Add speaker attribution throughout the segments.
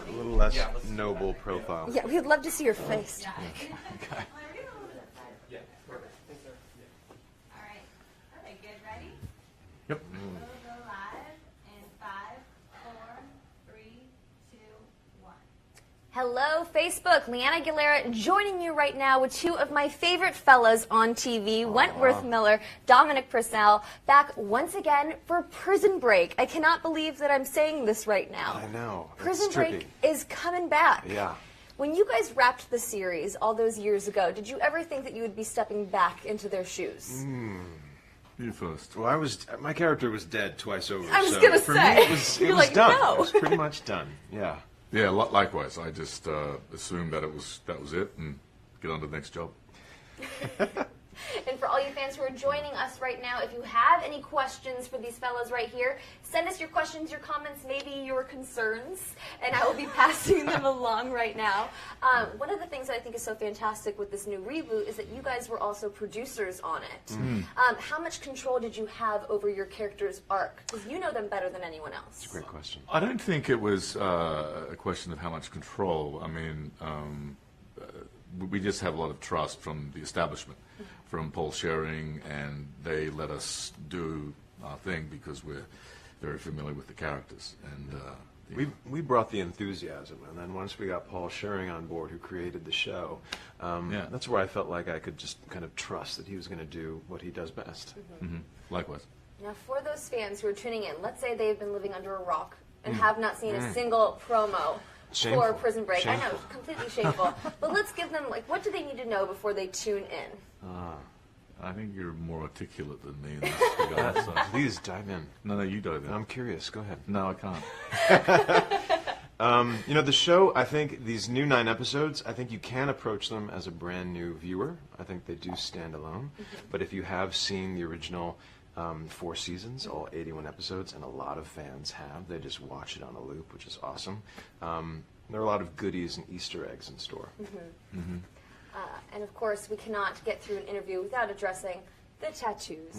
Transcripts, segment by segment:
Speaker 1: A little less noble profile.
Speaker 2: Yeah, we'd love to see your face.
Speaker 3: Okay.
Speaker 4: Yeah, perfect.
Speaker 5: All right. Okay, good. Ready?
Speaker 3: Yep.
Speaker 5: We'll go live in 5, 4, 3, 2, 1.
Speaker 2: Hello, Facebook. Leanna Aguilera joining you right now with two of my favorite fellas on TV, Wentworth Miller, Dominic Purcell, back once again for Prison Break. I cannot believe that I'm saying this right now.
Speaker 1: I know.
Speaker 2: Prison
Speaker 1: It's
Speaker 2: Break
Speaker 1: trippy.
Speaker 2: is coming back.
Speaker 1: Yeah.
Speaker 2: When you guys wrapped the series all those years ago, did you ever think that you would be stepping back into their shoes?
Speaker 3: You first.
Speaker 1: Well, my character was dead twice over.
Speaker 2: I was
Speaker 1: so
Speaker 2: gonna
Speaker 1: for
Speaker 2: say.
Speaker 1: me, it was
Speaker 2: You're
Speaker 1: was
Speaker 2: like,
Speaker 1: done.
Speaker 2: no.
Speaker 1: It was pretty much done. Yeah.
Speaker 3: Yeah, likewise. I just assumed that that was it, and get on to the next job.
Speaker 2: And for all you fans who are joining us right now, if you have any questions for these fellas right here, send us your questions, your comments, maybe your concerns, and I will be passing them along right now. One of the things that I think is so fantastic with this new reboot is that you guys were also producers on it. How much control did you have over your character's arc? Because you know them better than anyone else.
Speaker 1: It's a great question.
Speaker 3: I don't think it was a question of how much control. I mean, we just have a lot of trust from the establishment, from Paul Schering, and they let us do our thing because we're very familiar with the characters. And
Speaker 1: We brought the enthusiasm, and then once we got Paul Schering on board, who created the show, that's where I felt like I could just kind of trust that he was going to do what he does best.
Speaker 3: likewise.
Speaker 2: Now, for those fans who are tuning in, let's say they've been living under a rock and have not seen a single promo
Speaker 1: Shameful.
Speaker 2: for Prison Break. I know,
Speaker 1: Shameful.
Speaker 2: completely shameful. But let's give them, like, what do they need to know before they tune in?
Speaker 3: I think you're more articulate than me in this regard. So.
Speaker 1: Please dive in.
Speaker 3: No, you dive in.
Speaker 1: I'm curious. Go ahead.
Speaker 3: No, I can't.
Speaker 1: You know, the show, I think, these new 9 episodes, I think you can approach them as a brand new viewer. I think they do stand alone. But if you have seen the original 4 seasons, all 81 episodes, and a lot of fans have, they just watch it on a loop, which is awesome. There are a lot of goodies and Easter eggs in store.
Speaker 2: And of course, we cannot get through an interview without addressing the tattoos.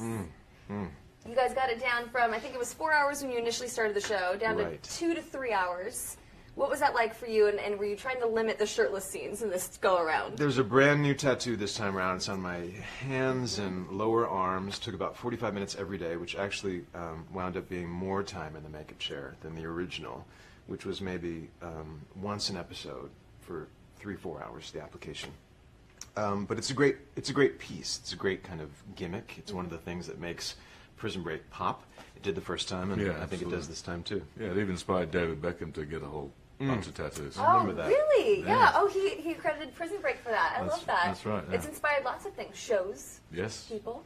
Speaker 2: You guys got it down from, I think it was 4 hours when you initially started the show, down
Speaker 1: Right.
Speaker 2: to 2 to 3 hours. What was that like for you, and were you trying to limit the shirtless scenes in this go-around?
Speaker 1: There's a brand new tattoo this time around. It's on my hands and lower arms. Took about 45 minutes every day, which actually wound up being more time in the makeup chair than the original, which was maybe once an episode for 3-4 hours, the application. But it's a great piece. It's a great kind of gimmick. It's one of the things that makes Prison Break pop. It did the first time, and
Speaker 3: Yeah,
Speaker 1: I think it does this time too.
Speaker 3: Yeah, it even inspired David Beckham to get a whole bunch of tattoos.
Speaker 2: Oh,
Speaker 1: remember that.
Speaker 2: really? Yeah.
Speaker 3: Yeah.
Speaker 2: Oh, he credited Prison Break for that. I love that.
Speaker 3: that's right, yeah.
Speaker 2: It's inspired lots of things. Shows,
Speaker 3: Yes.
Speaker 2: people.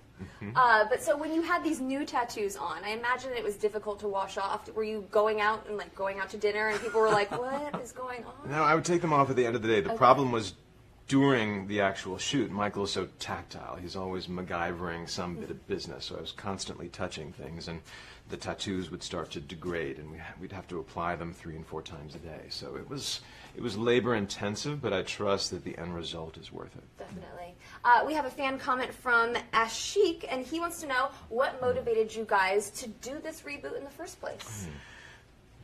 Speaker 2: But so when you had these new tattoos on, I imagine it was difficult to wash off. Were you going out to dinner, and people were like, "What is going on?"
Speaker 1: No, I would take them off at the end of the day. The problem was during the actual shoot. Michael is so tactile. He's always MacGyvering some bit of business, so I was constantly touching things, and the tattoos would start to degrade, and we'd have to apply them 3 and 4 times a day. So it was labor intensive, but I trust that the end result is worth it.
Speaker 2: Definitely. We have a fan comment from Ashik, and he wants to know what motivated you guys to do this reboot in the first place.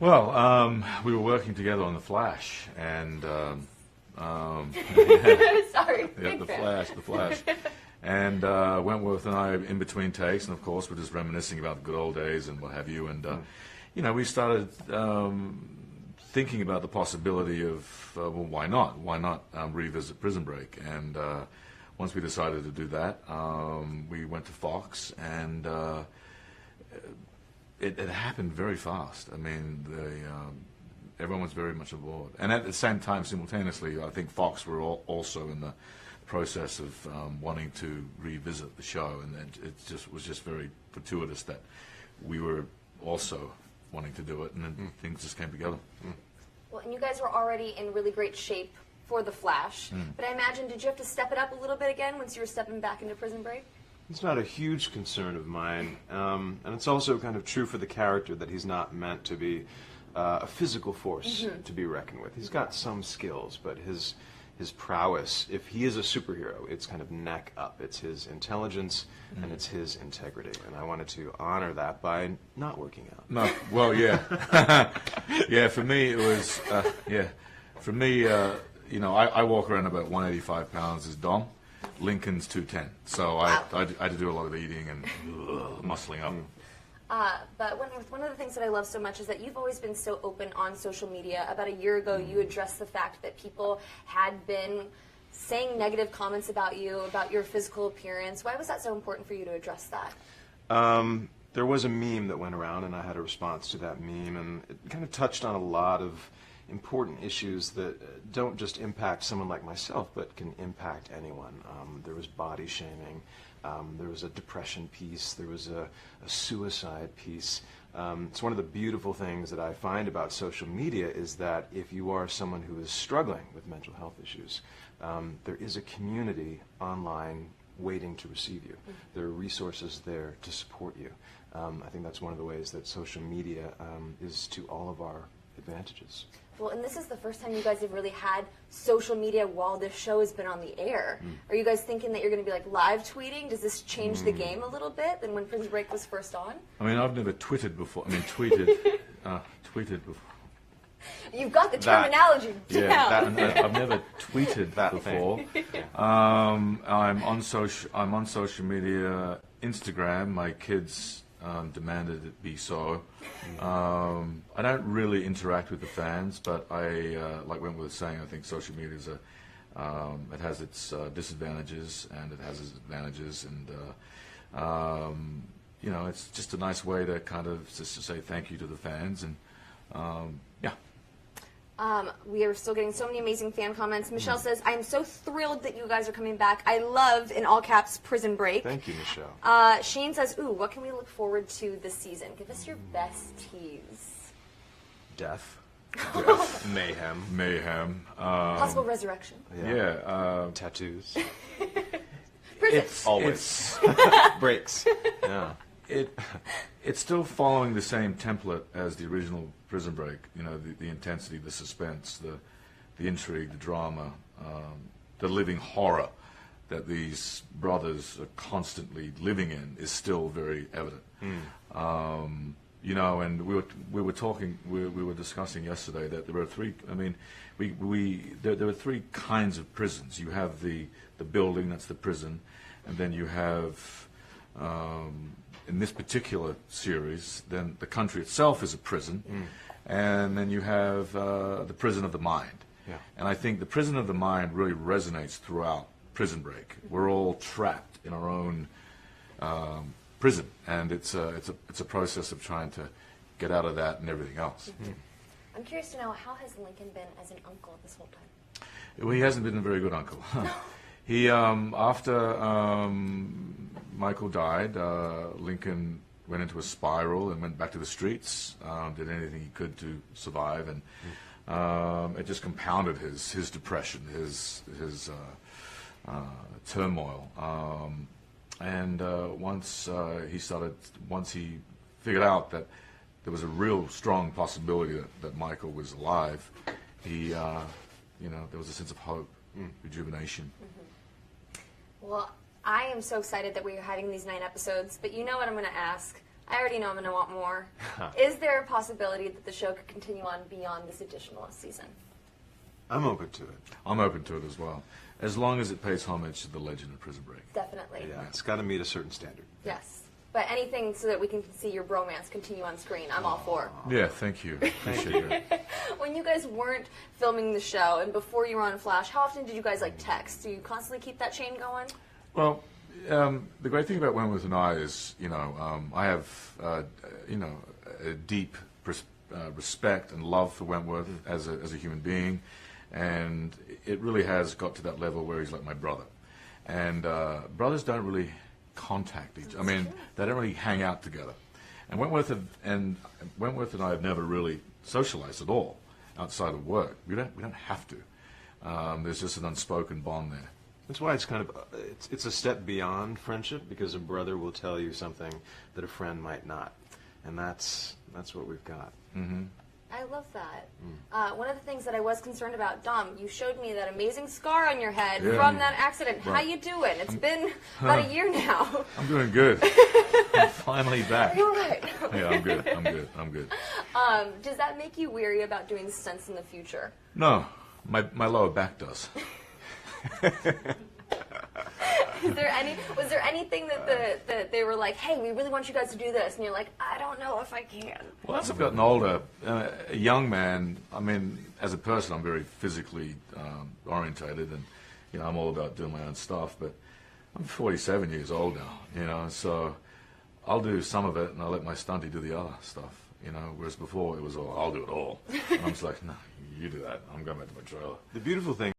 Speaker 3: Well, we were working together on The Flash, and
Speaker 2: Sorry.
Speaker 3: yeah, the Flash. And Wentworth and I, in between takes, and of course, we're just reminiscing about the good old days and what have you. And we started thinking about the possibility of, well, why not? Why not revisit Prison Break? And once we decided to do that, we went to Fox, and it happened very fast. I mean, everyone was very much aboard. And at the same time, simultaneously, I think Fox were also in the process of wanting to revisit the show, and it was just very fortuitous that we were also wanting to do it, and then things just came together.
Speaker 2: Well, and you guys were already in really great shape for The Flash, but I imagine, did you have to step it up a little bit again once you were stepping back into Prison Break?
Speaker 1: It's not a huge concern of mine, and it's also kind of true for the character that he's not meant to be a physical force to be reckoned with. He's got some skills, but his his prowess. If he is a superhero, it's kind of neck up. It's his intelligence and it's his integrity. And I wanted to honor that by not working out.
Speaker 3: No, well, yeah. Yeah, for me, it was, For me, I walk around about 185 pounds as Dom. Lincoln's 210. So I had to do a lot of eating and muscling up.
Speaker 2: But Wentworth, one of the things that I love so much is that you've always been so open on social media. About a year ago, you addressed the fact that people had been saying negative comments about you, about your physical appearance. Why was that so important for you to address that?
Speaker 1: There was a meme that went around, and I had a response to that meme, and it kind of touched on a lot of important issues that don't just impact someone like myself, but can impact anyone. There was body shaming. There was a depression piece. There was a suicide piece. It's one of the beautiful things that I find about social media is that if you are someone who is struggling with mental health issues, there is a community online waiting to receive you. There are resources there to support you. I think that's one of the ways that social media is to all of our advantages.
Speaker 2: Well, and this is the first time you guys have really had social media while this show has been on the air. Are you guys thinking that you're going to be like live tweeting? Does this change the game a little bit than when Prison Break was first on?
Speaker 3: I mean, I've never tweeted before. I mean, tweeted before.
Speaker 2: You've got the terminology down.
Speaker 3: Yeah, I've never tweeted before. I'm on social media, Instagram. My kids demanded it be so. I don't really interact with the fans, but I, like Wentworth was saying, I think social media is it has its disadvantages and it has its advantages, and it's just a nice way to kind of just to say thank you to the fans, and yeah.
Speaker 2: We are still getting so many amazing fan comments. Michelle says, I'm so thrilled that you guys are coming back. I love, in all caps, Prison Break.
Speaker 1: Thank you, Michelle.
Speaker 2: Shane says, ooh, what can we look forward to this season? Give us your best tease.
Speaker 1: Death. Mayhem.
Speaker 2: Possible resurrection.
Speaker 3: Yeah.
Speaker 1: Tattoos.
Speaker 2: Prison.
Speaker 1: Always. Breaks. Yeah.
Speaker 3: It's still following the same template as the original Prison Break. You know, the intensity, the suspense, the intrigue, the drama, the living horror that these brothers are constantly living in is still very evident. And we were discussing yesterday that there are three. I mean, there are three kinds of prisons. You have the building, that's the prison, and then you have. In this particular series, then the country itself is a prison, and then you have the prison of the mind.
Speaker 1: Yeah.
Speaker 3: And I think the prison of the mind really resonates throughout Prison Break. We're all trapped in our own prison, and it's a process of trying to get out of that and everything else.
Speaker 2: I'm curious to know, how has Lincoln been as an uncle this whole time?
Speaker 3: Well, he hasn't been a very good uncle. He after Michael died, Lincoln went into a spiral and went back to the streets, did anything he could to survive, and it just compounded his depression, his turmoil. And once he figured out that there was a real strong possibility that Michael was alive, there was a sense of hope, rejuvenation.
Speaker 2: Well, I am so excited that we are having these 9 episodes, but you know what I'm going to ask. I already know I'm going to want more. Is there a possibility that the show could continue on beyond this additional season?
Speaker 1: I'm open to it.
Speaker 3: I'm open to it as well, as long as it pays homage to the legend of Prison Break.
Speaker 2: Definitely.
Speaker 1: Yeah, it's got to meet a certain standard.
Speaker 2: Yes. But anything so that we can see your bromance continue on screen, I'm all for.
Speaker 3: Yeah, thank you. Appreciate it.
Speaker 2: When you guys weren't filming the show and before you were on Flash, how often did you guys text? Do you constantly keep that chain going?
Speaker 3: Well, the great thing about Wentworth and I is, I have, a deep respect and love for Wentworth as a human being, and it really has got to that level where he's like my brother. And brothers don't really contact each other. I mean, they don't really hang out together. And Wentworth and I have never really socialized at all outside of work. We don't have to. There's just an unspoken bond there.
Speaker 1: That's why it's kind of it's a step beyond friendship, because a brother will tell you something that a friend might not, and that's what we've got.
Speaker 2: I love that. One of the things that I was concerned about, Dom, you showed me that amazing scar on your head
Speaker 3: Yeah.
Speaker 2: from that accident. How
Speaker 3: Right.
Speaker 2: you doing? It's been about a year now.
Speaker 3: I'm doing good. I'm finally back.
Speaker 2: You're right.
Speaker 3: Yeah, I'm good. I'm good.
Speaker 2: Does that make you weary about doing stunts in the future?
Speaker 3: No, my lower back does.
Speaker 2: Was there anything that they were like, hey, we really want you guys to do this, and you're like, I don't know if I can.
Speaker 3: Well, as I've gotten older, a young man, I mean, as a person, I'm very physically orientated, and you know, I'm all about doing my own stuff. But I'm 47 years old now, you know, so I'll do some of it, and I'll let my stunty do the other stuff, you know. Whereas before, it was all I'll do it all. And I'm just like, no, you do that. I'm going back to my trailer.
Speaker 1: The beautiful thing